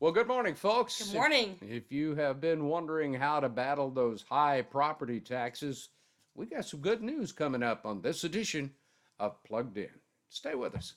Well, good morning, folks. Good morning. If you have been wondering how to battle those high property taxes, we got some good news coming up on this edition of Plugged In. Stay with us.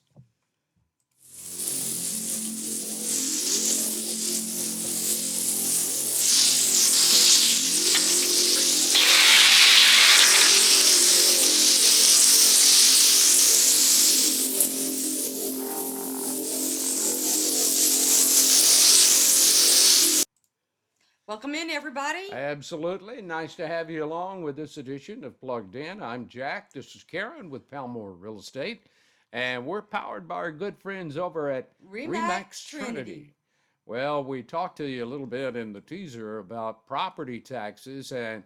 Welcome in, everybody. Absolutely. Nice to have you along with this edition of Plugged In. I'm Jack. This is Karen with Palmore Real Estate. And we're powered by our good friends over at Remax Trinity. Well, we talked to you a little bit in the teaser about property taxes, and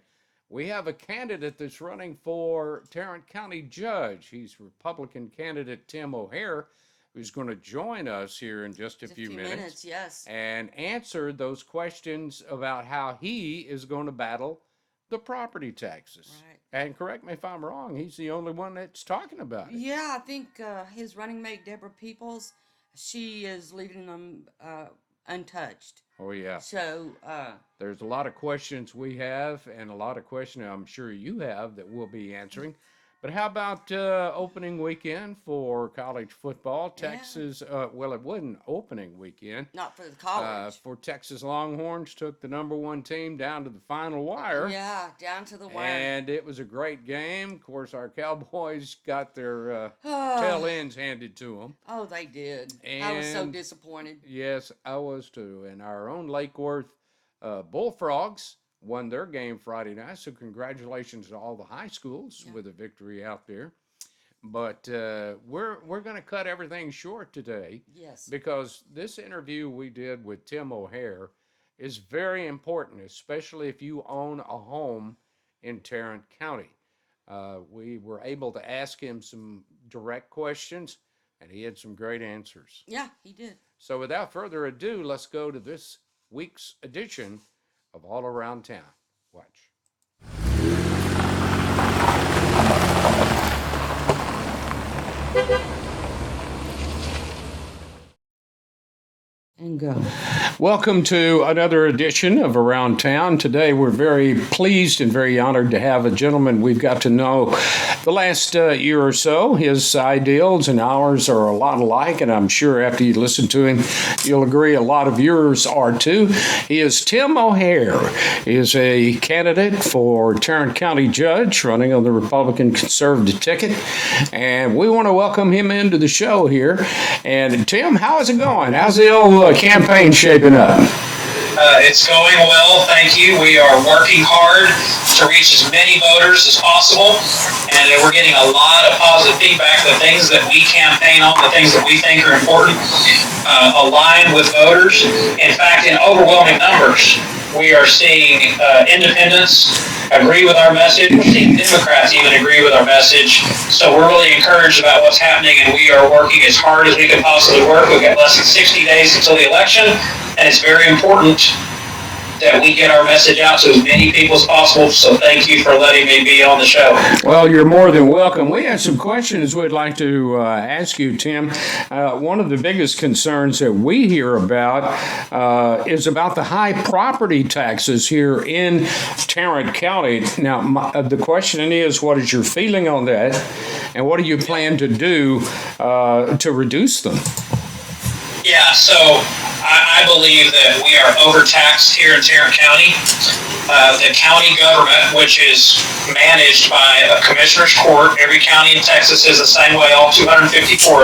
we have a candidate that's running for Tarrant County Judge. He's Republican candidate Tim O'Hare, who's going to join us here in just a few minutes. Yes. And answer those questions about how he is going to battle the property taxes. Right. And correct me if I'm wrong, he's the only one that's talking about it. Yeah, I think his running mate, Deborah Peoples, she is leaving them untouched. Oh, yeah. So, There's a lot of questions we have and a lot of questions I'm sure you have that we'll be answering. But how about opening weekend for college football? Yeah. Texas, well, it wasn't opening weekend. not for the college. For Texas Longhorns, took the number one team down to the final wire. Yeah, down to the wire. And it was a great game. Of course, our Cowboys got their tail ends handed to them. Oh, they did. I was so And- disappointed. Yes, I was too. And our own Lake Worth Bullfrogs won their game Friday night. So congratulations to all the high schools with a victory out there. But we're going to cut everything short today Yes. because this interview we did with Tim O'Hare is very important, especially if you own a home in Tarrant County. We were able to ask him some direct questions, and he had some great answers. Yeah, he did. So without further ado, let's go to this week's edition of All Around Town. Watch. And go. Welcome to another edition of Around Town. Today we're very pleased and very honored to have a gentleman we've got to know the last year or so. His ideals and ours are a lot alike, and I'm sure after you listen to him, you'll agree a lot of yours are too. He is Tim O'Hare. He is a candidate for Tarrant County Judge running on the Republican Conservative ticket, and we want to welcome him into the show here. And Tim, how is it going? How's the old campaign shaping up? It's going well, thank you. We are working hard to reach as many voters as possible, and we're getting a lot of positive feedback. The things that we campaign on, the things that we think are important, align with voters. In fact, in overwhelming numbers, we are seeing independents agree with our message. We're seeing Democrats even agree with our message. So we're really encouraged about what's happening, and we are working as hard as we can possibly work. We've got less than 60 days until the election, and it's very important that we get our message out to as many people as possible. So thank you for letting me be on the show. Well, you're more than welcome. We have some questions we'd like to ask you, Tim. One of the biggest concerns that we hear about is about the high property taxes here in Tarrant County. Now, the question is, what is your feeling on that, and what do you plan to do to reduce them? Yeah, so I believe that we are overtaxed here in Tarrant County. The county government, which is managed by a commissioner's court, every county in Texas is the same way, all 254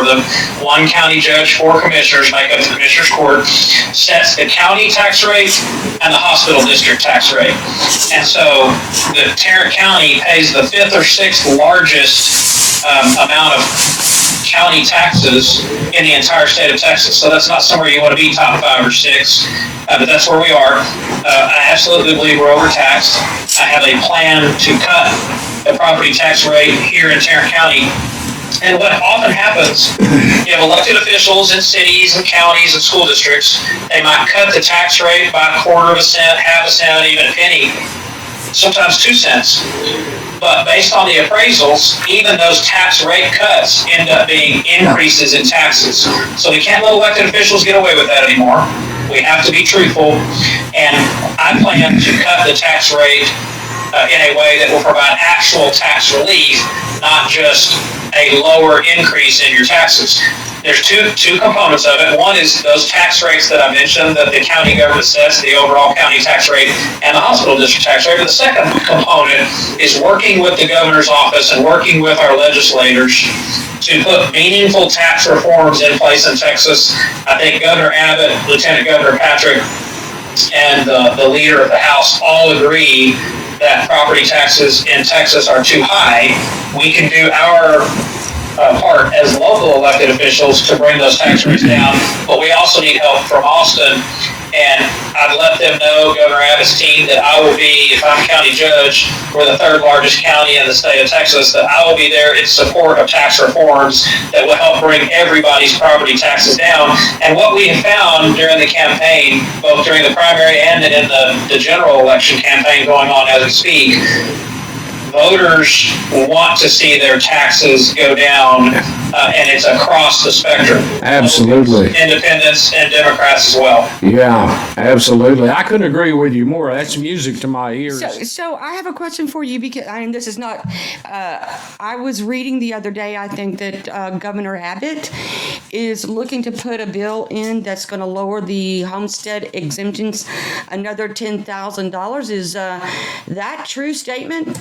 of them, one county judge, 4 commissioners make up the commissioner's court, sets the county tax rate and the hospital district tax rate. And so the Tarrant County pays the 5th or 6th largest amount of county taxes in the entire state of Texas. So that's not somewhere you want to be top 5 or 6, but that's where we are. I absolutely believe we're overtaxed. I have a plan to cut the property tax rate here in Tarrant County. And what often happens, you have elected officials in cities and counties and school districts. They might cut the tax rate by a quarter of a cent, half a cent, even a penny, sometimes 2 cents. But based on the appraisals, even those tax rate cuts end up being increases in taxes. So we can't let elected officials get away with that anymore. We have to be truthful, and I plan to cut the tax rate in a way that will provide actual tax relief, not just a lower increase in your taxes. There's two components of it. One is those tax rates that I mentioned that the county government sets, the overall county tax rate and the hospital district tax rate. But the second component is working with the governor's office and working with our legislators to put meaningful tax reforms in place in Texas. I think Governor Abbott, Lieutenant Governor Patrick, and the leader of the House all agree that property taxes in Texas are too high. We can do our part as local elected officials to bring those tax rates down, but we also need help from Austin. And I've let them know, Governor Abbott's team, that I will be, if I'm county judge, we're the third largest county in the state of Texas, that I will be there in support of tax reforms that will help bring everybody's property taxes down. And what we have found during the campaign, both during the primary and in the general election campaign going on as we speak, voters want to see their taxes go down, and it's across the spectrum. Absolutely. Independents and Democrats as well. Yeah, absolutely. I couldn't agree with you more. That's music to my ears. So I have a question for you because this is not. I was reading the other day. I think that Governor Abbott is looking to put a bill in that's going to lower the homestead exemptions another $10,000. Is that true statement?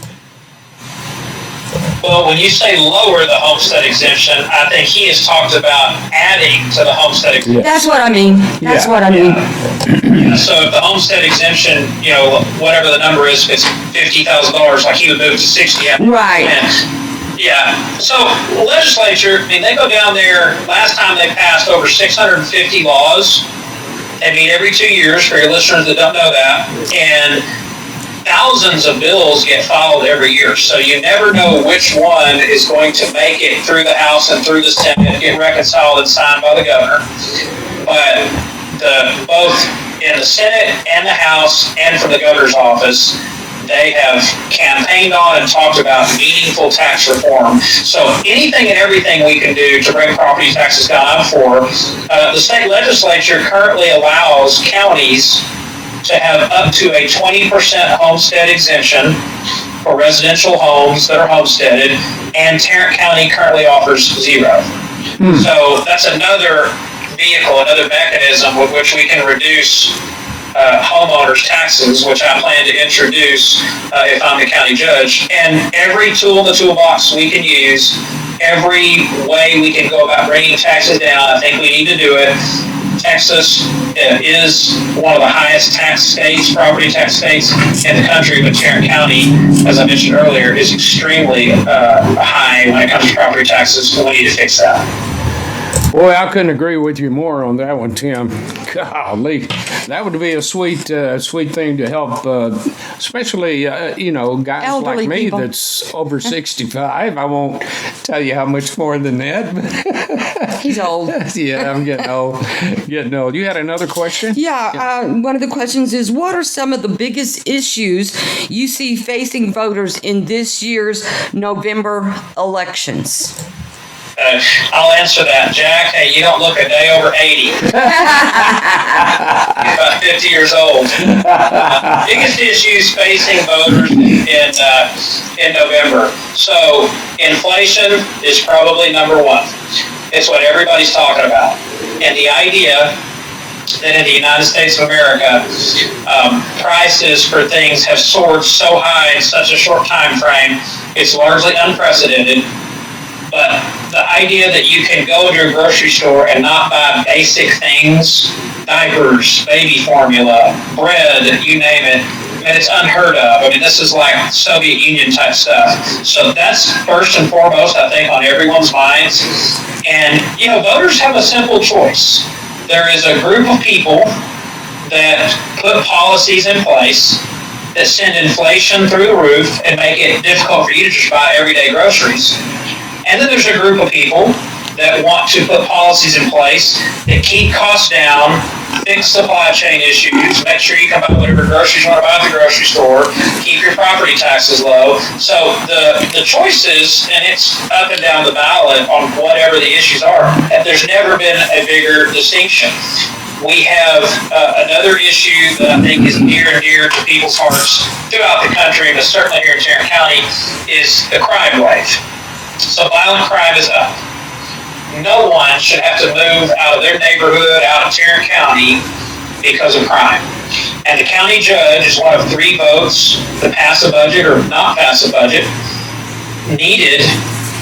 Well, when you say lower the homestead exemption, I think he has talked about adding to the homestead exemption. That's what I mean. That's what I mean. Yeah, so if the homestead exemption, whatever the number is, if it's $50,000, like he would move to 60. Right. Yeah. So the legislature, they go down there. Last time they passed over 650 laws. They meet every 2 years, for your listeners that don't know that. And thousands of bills get filed every year, so you never know which one is going to make it through the House and through the Senate, get reconciled and signed by the governor. But both in the Senate and the House and from the governor's office, they have campaigned on and talked about meaningful tax reform. So anything and everything we can do to bring property taxes down, I'm for. The state legislature currently allows counties to have up to a 20% homestead exemption for residential homes that are homesteaded, and Tarrant County currently offers 0. So that's another vehicle, another mechanism with which we can reduce homeowners' taxes, which I plan to introduce if I'm the county judge. And every tool in the toolbox we can use, every way we can go about bringing taxes down, I think we need to do it. Texas is one of the highest tax states, property tax states in the country, but Tarrant County, as I mentioned earlier, is extremely high when it comes to property taxes. We need to fix that. Boy, I couldn't agree with you more on that one, Tim. Golly, that would be a sweet thing to help, especially guys Elderly like me people. that's over 65. I won't tell you how much more than that. But He's old. yeah, I'm getting old. You had another question? Yeah, one of the questions is, what are some of the biggest issues you see facing voters in this year's November elections? I'll answer that, Jack. Hey, you don't look a day over 80. You're about 50 years old. Biggest issues facing voters in November. So inflation is probably number one. It's what everybody's talking about. And the idea that in the United States of America, prices for things have soared so high in such a short time frame, it's largely unprecedented. But the idea that you can go to a grocery store and not buy basic things, diapers, baby formula, bread, you name it, and it's unheard of. This is like Soviet Union type stuff. So that's first and foremost, I think, on everyone's minds. And, voters have a simple choice. There is a group of people that put policies in place that send inflation through the roof and make it difficult for you to just buy everyday groceries. And then there's a group of people that want to put policies in place that keep costs down, fix supply chain issues, make sure you can buy whatever groceries you want to buy at the grocery store, keep your property taxes low. So the choices, and it's up and down the ballot on whatever the issues are, and there's never been a bigger distinction. we have another issue that I think is near and dear to people's hearts throughout the country, but certainly here in Tarrant County, is the crime wave. So violent crime is up. No one should have to move out of their neighborhood, out of Tarrant County, because of crime. And the county judge is one of 3 votes to pass a budget or not pass a budget, needed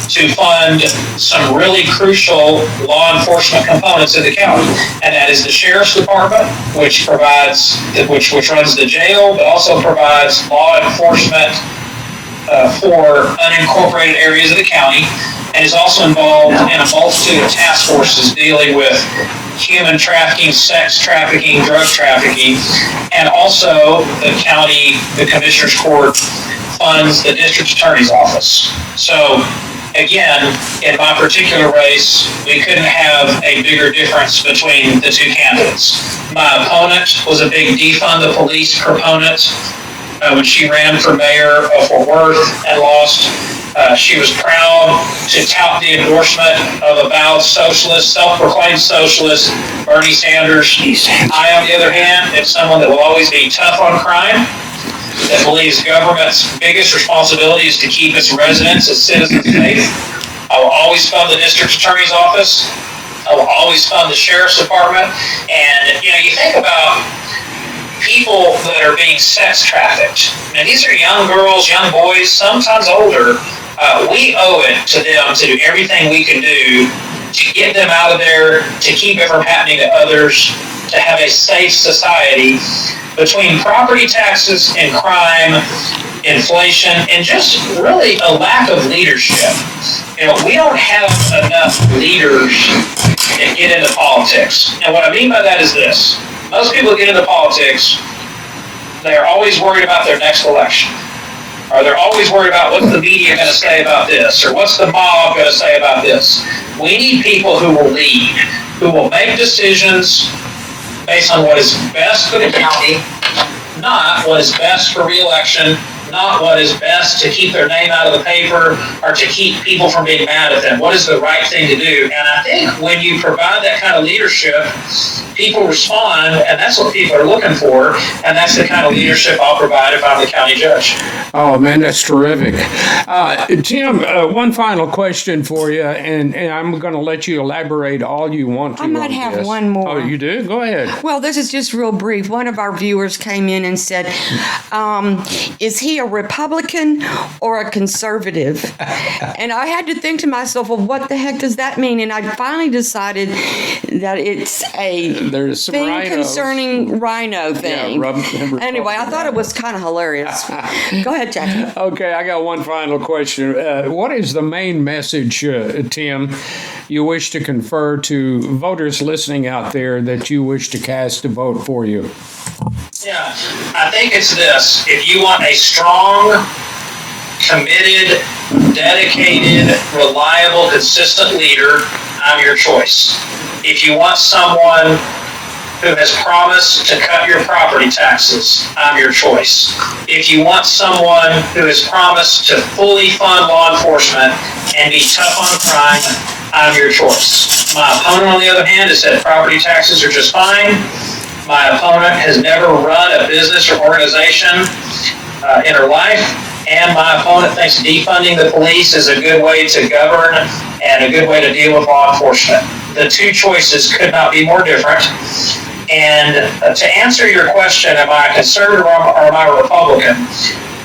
to fund some really crucial law enforcement components of the county, and that is the sheriff's department, which provides, which runs the jail, but also provides law enforcement for unincorporated areas of the county, and is also involved in a multitude of task forces dealing with human trafficking, sex trafficking, drug trafficking, and also the commissioner's court funds the district attorney's office. So again, in my particular race, we couldn't have a bigger difference between the 2 candidates. My opponent was a big defund the police proponent when she ran for mayor of Fort Worth and lost. She was proud to tout the endorsement of avowed socialist, self-proclaimed socialist, Bernie Sanders. I, on the other hand, am someone that will always be tough on crime, that believes government's biggest responsibility is to keep its residents, its citizens safe. I will always fund the district attorney's office. I will always fund the sheriff's department. And, you think about people that are being sex trafficked. I mean, these are young girls, young boys, sometimes older. We owe it to them to do everything we can do to get them out of there, to keep it from happening to others, to have a safe society. Between property taxes and crime, inflation, and just really a lack of leadership. We don't have enough leaders that get into politics. And what I mean by that is this. Most people get into politics, they're always worried about their next election. Or they're always worried about what's the media going to say about this, or what's the mob going to say about this. We need people who will lead, who will make decisions based on what is best for the county, not what is best for re-election, not what is best to keep their name out of the paper or to keep people from being mad at them. What is the right thing to do? And I think when you provide that kind of leadership, people respond, and that's what people are looking for, and that's the kind of leadership I'll provide if I'm the county judge. Oh, man, that's terrific. Tim, one final question for you, and I'm going to let you elaborate all you want to. I might have one more. Oh, you do? Go ahead. Well, this is just real brief. One of our viewers came in and said, is he a Republican or a conservative? And I had to think to myself, well, what the heck does that mean? And I finally decided that it's There's some thing rhinos. concerning rhino thing. Yeah, anyway, I thought it was kind of hilarious. Go ahead, Jackie. Okay, I got one final question. What is the main message, Tim, you wish to confer to voters listening out there that you wish to cast a vote for you? Yeah, I think it's this. If you want a strong, committed, dedicated, reliable, consistent leader, I'm your choice. If you want someone who has promised to cut your property taxes, I'm your choice. If you want someone who has promised to fully fund law enforcement and be tough on crime, I'm your choice. My opponent, on the other hand, has said property taxes are just fine. My opponent has never run a business or organization in her life, and my opponent thinks defunding the police is a good way to govern and a good way to deal with law enforcement. The 2 choices could not be more different. And to answer your question, am I a conservative or am I a Republican?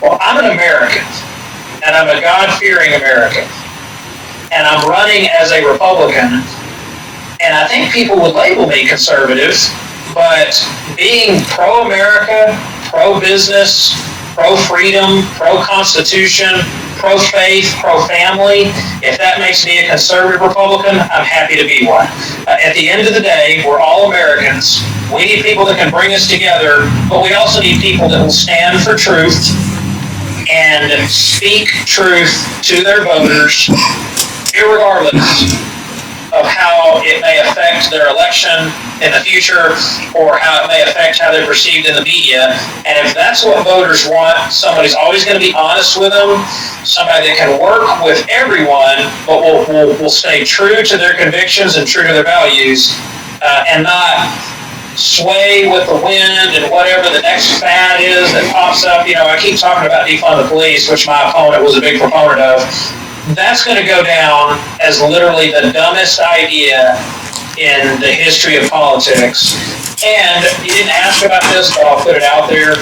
Well, I'm an American, and I'm a God-fearing American, and I'm running as a Republican, and I think people would label me conservative, but being pro-America, pro-business, pro-freedom, pro-constitution, pro-faith, pro-family, if that makes me a conservative Republican, I'm happy to be one. At the end of the day, we're all Americans. We need people that can bring us together, but we also need people that will stand for truth and speak truth to their voters, irregardless of how it may affect their election in the future or how it may affect how they're perceived in the media. And if that's what voters want, somebody's always going to be honest with them, somebody that can work with everyone, but will stay true to their convictions and true to their values, and not sway with the wind and whatever the next fad is that pops up. I keep talking about defund the police, which my opponent was a big proponent of. That's going to go down as literally the dumbest idea in the history of politics. And you didn't ask about this, but I'll put it out there.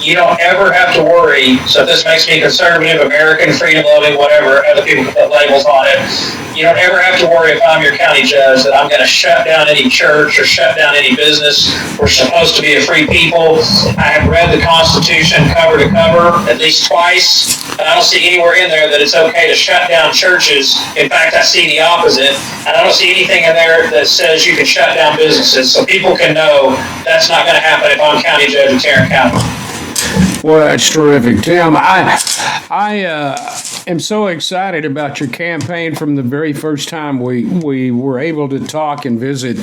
You don't ever have to worry. So if this makes me conservative, American, freedom-loving, whatever, other people can put labels on it. You don't ever have to worry if I'm your county judge that I'm going to shut down any church or shut down any business. We're supposed to be a free people. I have read the Constitution cover to cover at least twice, and I don't see anywhere in there that it's okay to shut down churches. In fact, I see the opposite, and I don't see anything in there that says you can shut down businesses. So people can know that's not going to happen if I'm county judge in Tarrant County. Well, that's terrific, Tim. I am so excited about your campaign from the very first time we were able to talk and visit.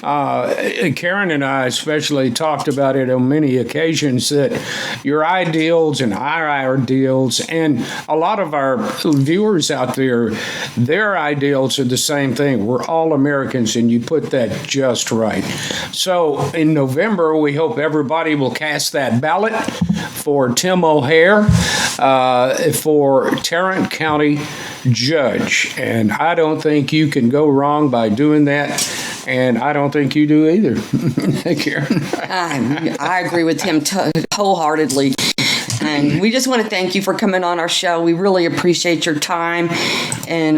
Karen and I especially talked about it on many occasions, that your ideals and our ideals, and a lot of our viewers out there, their ideals are the same thing. We're all Americans, and you put that just right. So in November, we hope everybody will cast that ballot for Tim O'Hare for Tarrant County Judge. And I don't think you can go wrong by doing that. And I don't think you do either, Karen. I agree with him wholeheartedly. And we just want to thank you for coming on our show. We really appreciate your time. And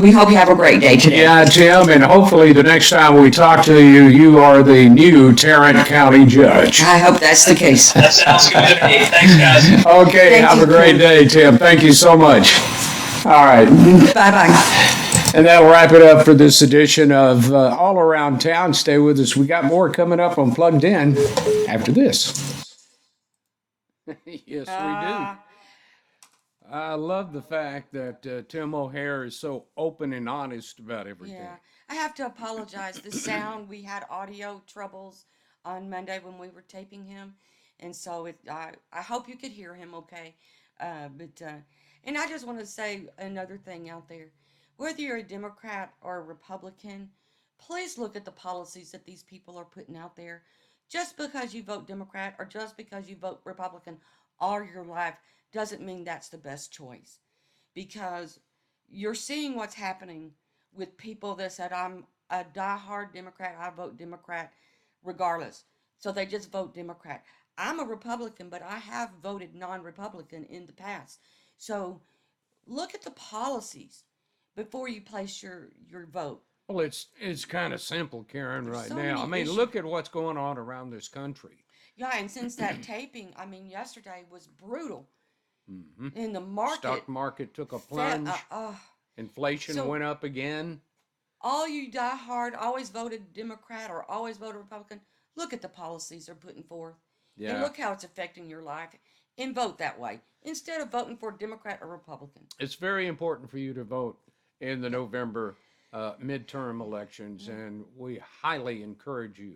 we hope you have a great day today. Yeah, Tim, and hopefully the next time we talk to you, you are the new Tarrant County Judge. I hope that's the case. That sounds good to me. Thanks, guys. Okay, have a great day, Tim. Thank you so much. All right. Bye-bye. And that'll wrap it up for this edition of All Around Town. Stay with us. We got more coming up on Plugged In after this. Yes, we do. I love the fact that Tim O'Hare is so open and honest about everything. Yeah, I have to apologize. The sound, we had audio troubles on Monday when we were taping him. And so I hope you could hear him okay. And I just want to say another thing out there. Whether you're a Democrat or a Republican, please look at the policies that these people are putting out there. Just because you vote Democrat or just because you vote Republican all your life doesn't mean that's the best choice. Because you're seeing what's happening with people that said, I'm a diehard Democrat, I vote Democrat regardless. So they just vote Democrat. I'm a Republican, but I have voted non-Republican in the past. So look at the policies before you place your vote. Well, it's kind of simple, Karen, right so now. I mean, issues. look at what's going on around this country. Yeah, and since that taping, I mean, yesterday was brutal. In the market. Stock market took a plunge. Inflation went up again. All you diehard, always voted Democrat or always voted Republican, look at the policies they're putting forth. Yeah. And look how it's affecting your life. And vote that way instead of voting for Democrat or Republican. It's very important for you to vote in the November midterm elections, and we highly encourage you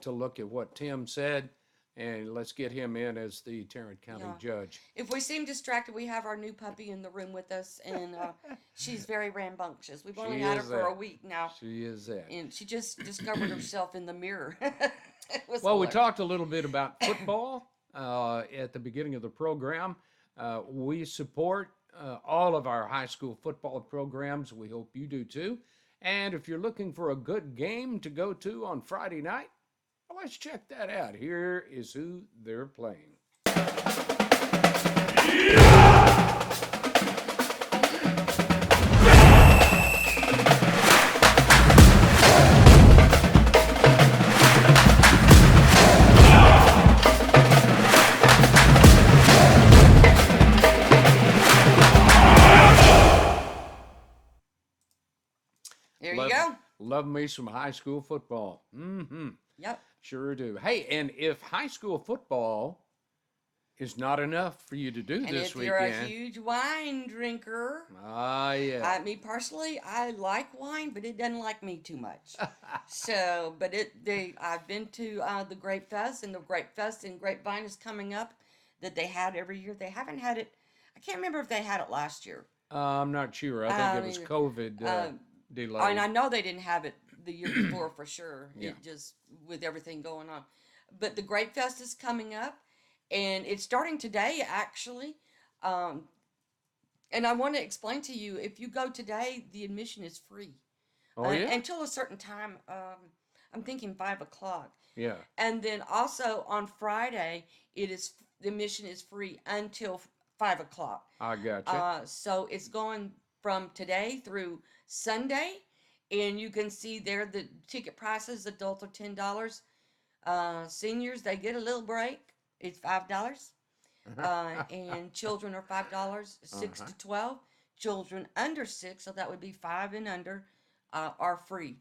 to look at what Tim said, and let's get him in as the Tarrant County Judge. If we seem distracted, we have our new puppy in the room with us, and she's very rambunctious. We've only had her for a week now. She is that. And she just discovered herself in the mirror. Well, we talked a little bit about football at the beginning of the program. We support all of our high school football programs. We hope you do too. And if you're looking for a good game to go to on Friday night, well, let's check that out. Here is who they're playing. There you go. Love me some high school football. Yep. Sure do. Hey, and if high school football is not enough for you to do And this if you're weekend. a huge wine drinker, yeah. me personally, I like wine, but it doesn't like me too much. So, but I've been to the Grape Fest, and the Grape Fest in Grapevine is coming up that they had every year. They haven't had it. I can't remember if they had it last year. I'm not sure. I think it was COVID delayed. And I know they didn't have it the year before for sure. Yeah. It just with everything going on. But the Grape Fest is coming up, and it's starting today actually. And I want to explain to you, if you go today, the admission is free. Oh, yeah? Until a certain time. I'm thinking 5 o'clock. Yeah. And then also on Friday, the admission is free until 5 o'clock. I gotcha. So it's going from today through Sunday, and you can see there the ticket prices. Adults are $10. Seniors, they get a little break. It's $5. And children are $5, 6 to 12. Children under 6, so that would be 5 and under, are free.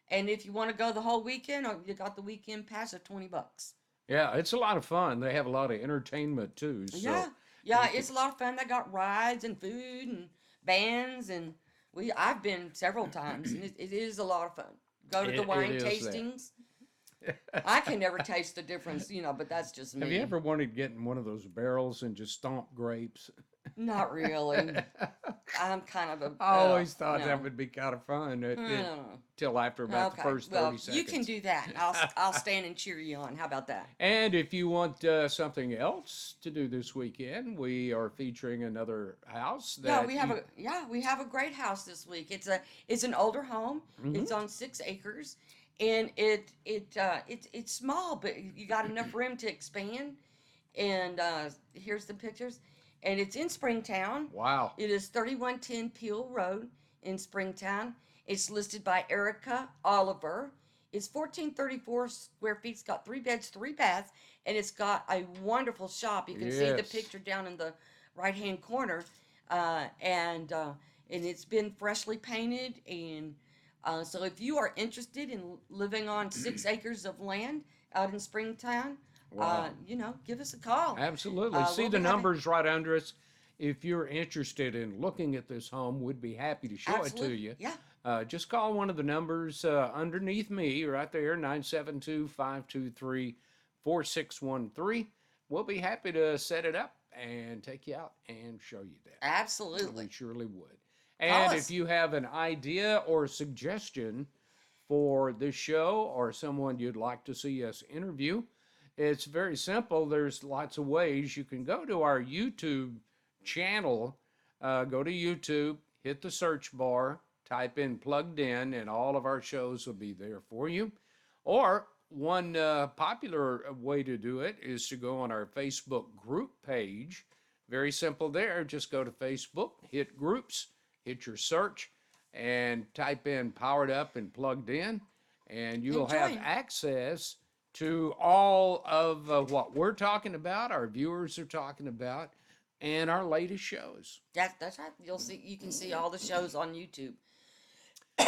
And if you want to go the whole weekend, or you got the weekend pass of $20. Yeah, it's a lot of fun. They have a lot of entertainment too. So Yeah, it's a lot of fun. They got rides and food and bands, and I've been several times, and it is a lot of fun. Go to the wine tastings. I can never taste the difference, but that's just me. Have you ever wanted to get in one of those barrels and just stomp grapes? Not really. I'm kind of a. I always thought no. that would be kind of fun No. till after about the first 30 seconds. You can do that. I'll stand and cheer you on. How about that? And if you want something else to do this weekend, we are featuring another house that we have a great house this week. It's an older home. Mm-hmm. It's on 6 acres, and it's small, but you got enough room to expand. And here's the pictures. And it's in Springtown. Wow. It is 3110 Peel Road in Springtown. It's listed by Erica Oliver. It's 1,434 square feet. It's got 3 beds, 3 baths, and it's got a wonderful shop. You can see the picture down in the right-hand corner. And it's been freshly painted. And so if you are interested in living on 6 acres of land out in Springtown, wow. Give us a call. Absolutely. See the numbers right under us. If you're interested in looking at this home, we'd be happy to show it to you. Yeah. Just call one of the numbers underneath me right there, 972-523-4613. We'll be happy to set it up and take you out and show you that. Absolutely. We surely would. And if you have an idea or suggestion for this show or someone you'd like to see us interview, it's very simple. There's lots of ways. You can go to our YouTube channel, go to YouTube, hit the search bar, type in Plugged In, and all of our shows will be there for you. Or one popular way to do it is to go on our Facebook group page. Very simple there. Just go to Facebook, hit groups, hit your search, and type in Powered Up and Plugged In, and you'll have access to all of what we're talking about, our viewers are talking about, and our latest shows. That's right. You can see all the shows on YouTube.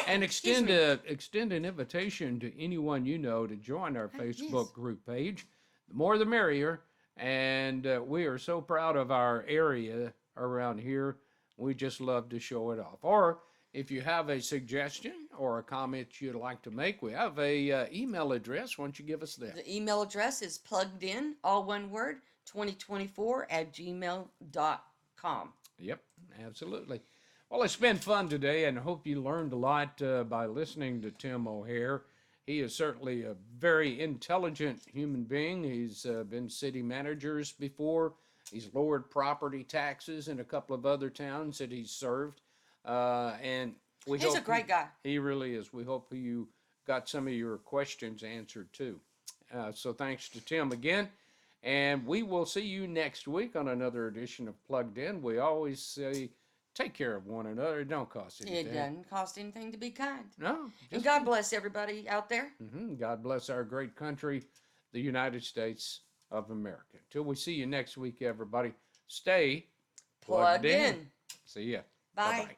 And extend an invitation to anyone you know to join our Facebook group page. The more the merrier. And we are so proud of our area around here. We just love to show it off. Or if you have a suggestion or a comment you'd like to make, we have a email address. Why don't you give us that? The email address is pluggedin, all one word, 2024@gmail.com. Yep, absolutely. Well, it's been fun today, and I hope you learned a lot by listening to Tim O'Hare. He is certainly a very intelligent human being. He's been city managers before. He's lowered property taxes in a couple of other towns that he's served. And he's a great guy. He really is. We hope you got some of your questions answered too. So thanks to Tim again. And we will see you next week on another edition of Plugged In. We always say, take care of one another. It don't cost anything. It doesn't cost anything to be kind. No. And God bless everybody out there. God bless our great country, the United States of America. Until we see you next week, everybody, stay Plugged in. See ya. Bye. Bye-bye.